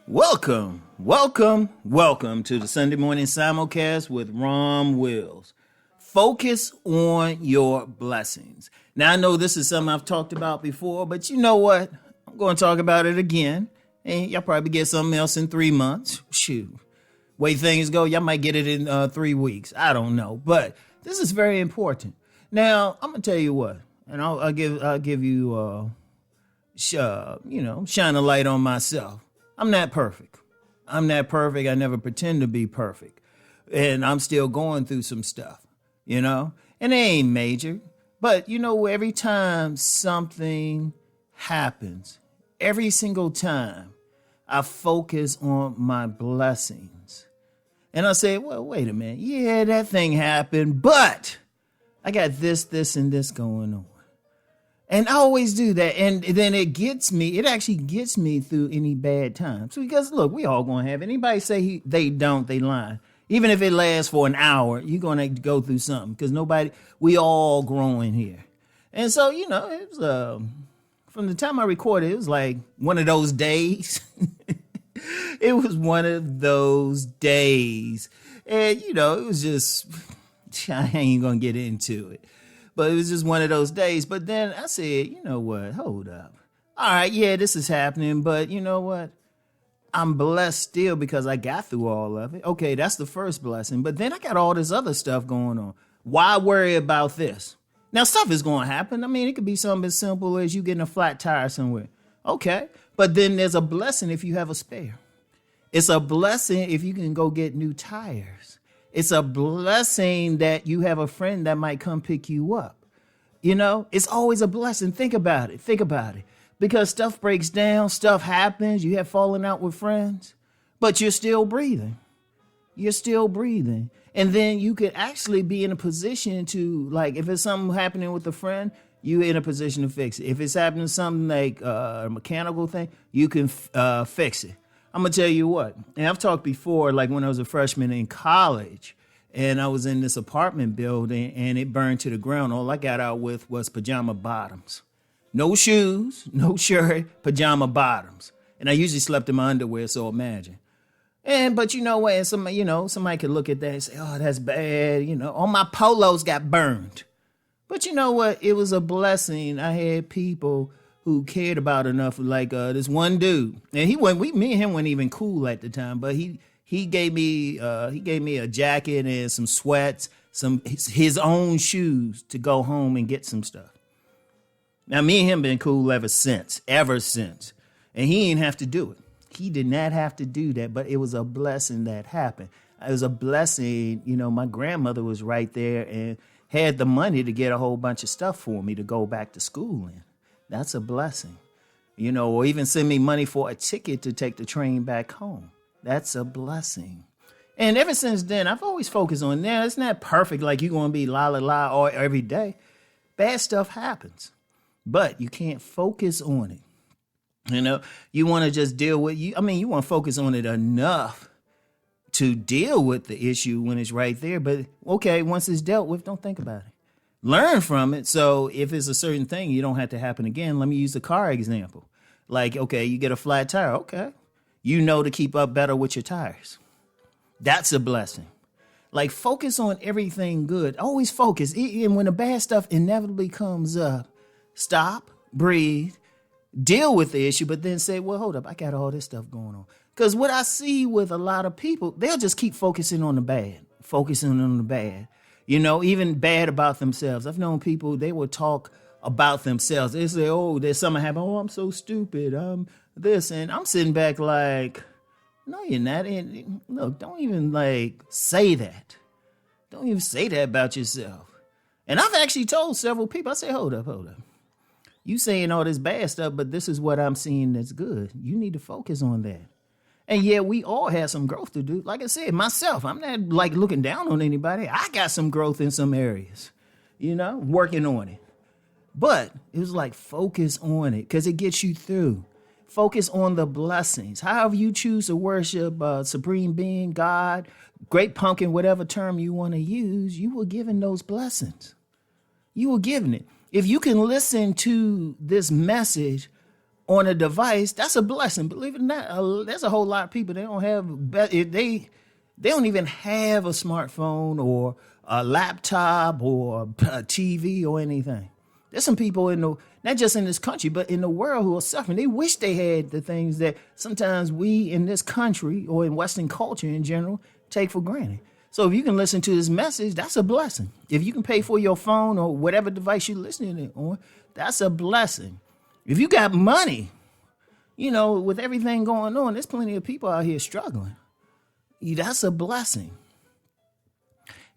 Welcome to the Sunday morning simulcast with Rom Wills. Focus on your blessings. Now, I know this is something I've talked about before, but you know what? I'm going to talk about it again. And y'all probably get something else in 3 months. Shoot. Way things go, y'all might get it in 3 weeks. I don't know. But this is very important. Now, I'm going to tell you what. And I'll give you, shine a light on myself. I'm not perfect. I never pretend to be perfect. And I'm still going through some stuff, And it ain't major. But, every time something happens, every single time, I focus on my blessings. And I say, well, wait a minute. Yeah, that thing happened, but I got this, and this going on. And I always do that. And then it actually gets me through any bad times. Because look, we all going to have it. Anybody say they don't, they lying. Even if it lasts for an hour, you're going to go through something. Because we all growing here. And so, it was, from the time I recorded, it was like one of those days. It was one of those days. And, it was just, I ain't going to get into it. But it was just one of those days. But then I said, you know what? Hold up. All right, yeah, this is happening. But you know what? I'm blessed still because I got through all of it. Okay, that's the first blessing. But then I got all this other stuff going on. Why worry about this? Now, stuff is going to happen. I mean, it could be something as simple as you getting a flat tire somewhere. Okay. But then there's a blessing if you have a spare. It's a blessing if you can go get new tires. It's a blessing that you have a friend that might come pick you up. It's always a blessing. Think about it. Because stuff breaks down, stuff happens. You have fallen out with friends, but you're still breathing. And then you could actually be in a position to, like, if it's something happening with a friend, you're in a position to fix it. If it's happening something like a mechanical thing, you can fix it. I'm going to tell you what, and I've talked before, like when I was a freshman in college and I was in this apartment building and it burned to the ground. All I got out with was pajama bottoms. No shoes, no shirt, pajama bottoms. And I usually slept in my underwear, so imagine. But you know what, and somebody could look at that and say, oh, that's bad. All my polos got burned. But you know what? It was a blessing. I had people who cared about enough, like this one dude, and me and him weren't even cool at the time, but he gave me a jacket and some sweats, his own shoes to go home and get some stuff. Now me and him been cool ever since, and he didn't have to do it. He did not have to do that, but it was a blessing that happened. It was a blessing, my grandmother was right there and had the money to get a whole bunch of stuff for me to go back to school in. That's a blessing, or even send me money for a ticket to take the train back home. That's a blessing. And ever since then, I've always focused on that. It's not perfect like you're going to be la la la all every day. Bad stuff happens, but you can't focus on it. You want to just deal with you want to focus on it enough to deal with the issue when it's right there. But okay, once it's dealt with, don't think about it. Learn from it. So if it's a certain thing, you don't have to happen again. Let me use the car example. Like, okay, you get a flat tire. Okay. To keep up better with your tires. That's a blessing. Like, focus on everything good. Always focus. And when the bad stuff inevitably comes up, stop, breathe, deal with the issue, but then say, well, hold up, I got all this stuff going on. Because what I see with a lot of people, they'll just keep focusing on the bad. Even bad about themselves. I've known people, they will talk about themselves. They say, oh, there's something happened. Oh, I'm so stupid. This. And I'm sitting back like, no, you're not. And look, don't even say that. Don't even say that about yourself. And I've actually told several people, I say, hold up. You saying all this bad stuff, but this is what I'm seeing that's good. You need to focus on that. And yeah, we all have some growth to do. Like I said, myself, I'm not looking down on anybody. I got some growth in some areas, working on it. But it was focus on it because it gets you through. Focus on the blessings. However you choose to worship Supreme Being, God, Great Pumpkin, whatever term you want to use, you were given those blessings. You were given it. If you can listen to this message on a device, that's a blessing. Believe it or not, there's a whole lot of people, they don't have, they don't even have a smartphone or a laptop or a TV or anything. There's some people not just in this country, but in the world who are suffering. They wish they had the things that sometimes we in this country or in Western culture in general take for granted. So if you can listen to this message, that's a blessing. If you can pay for your phone or whatever device you're listening on, that's a blessing. If you got money, with everything going on, there's plenty of people out here struggling. That's a blessing.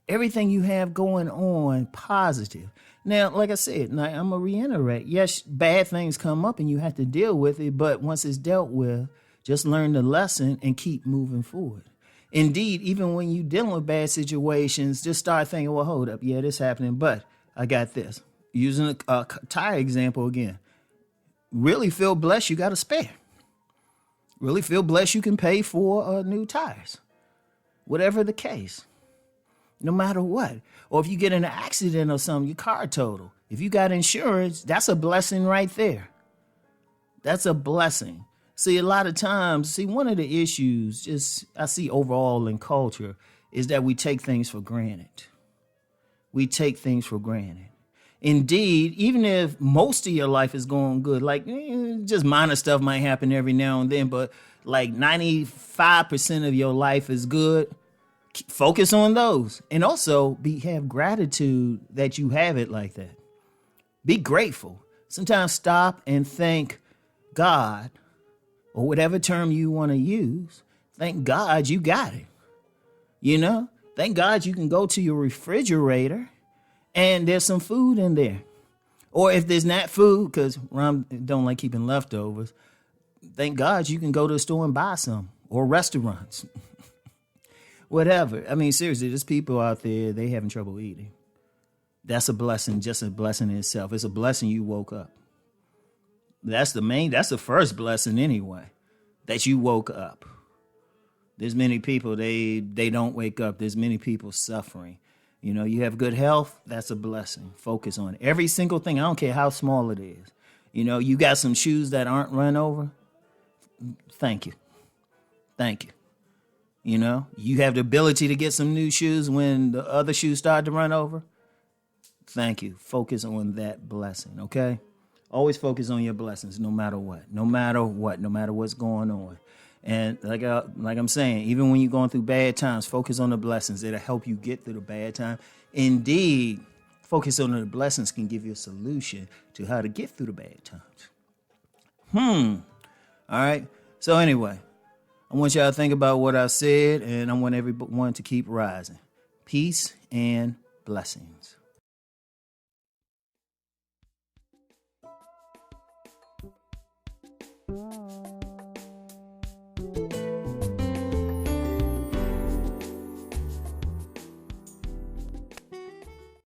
Everything you have going on, positive. Now, like I said, I'm going to reiterate. Yes, bad things come up and you have to deal with it. But once it's dealt with, just learn the lesson and keep moving forward. Indeed, even when you're dealing with bad situations, just start thinking, well, hold up. Yeah, this happening, but I got this. Using a tire example again. Really feel blessed you got a spare. Really feel blessed you can pay for new tires. Whatever the case. No matter what. Or if you get in an accident or something, your car total. If you got insurance, that's a blessing right there. That's a blessing. See, a lot of times, one of the issues I see overall in culture is that we take things for granted. We take things for granted. Indeed, even if most of your life is going good, like just minor stuff might happen every now and then, but like 95% of your life is good, focus on those. And also have gratitude that you have it like that. Be grateful. Sometimes stop and thank God, or whatever term you want to use. Thank God you got it. Thank God you can go to your refrigerator and there's some food in there. Or if there's not food, because Rom don't like keeping leftovers, thank God you can go to the store and buy some. Or restaurants. Whatever. I mean, seriously, there's people out there, they having trouble eating. That's a blessing, just a blessing in itself. It's a blessing you woke up. That's the first blessing anyway, that you woke up. There's many people, they don't wake up. There's many people suffering. You have good health, that's a blessing. Focus on it. Every single thing, I don't care how small it is. You got some shoes that aren't run over. Thank you. Thank you. You have the ability to get some new shoes when the other shoes start to run over. Thank you. Focus on that blessing, okay? Always focus on your blessings, no matter what. No matter what's going on. And like I'm saying, even when you're going through bad times, focus on the blessings. It'll help you get through the bad time. Indeed, focus on the blessings can give you a solution to how to get through the bad times. All right. So anyway, I want y'all to think about what I said, and I want everyone to keep rising. Peace and blessings.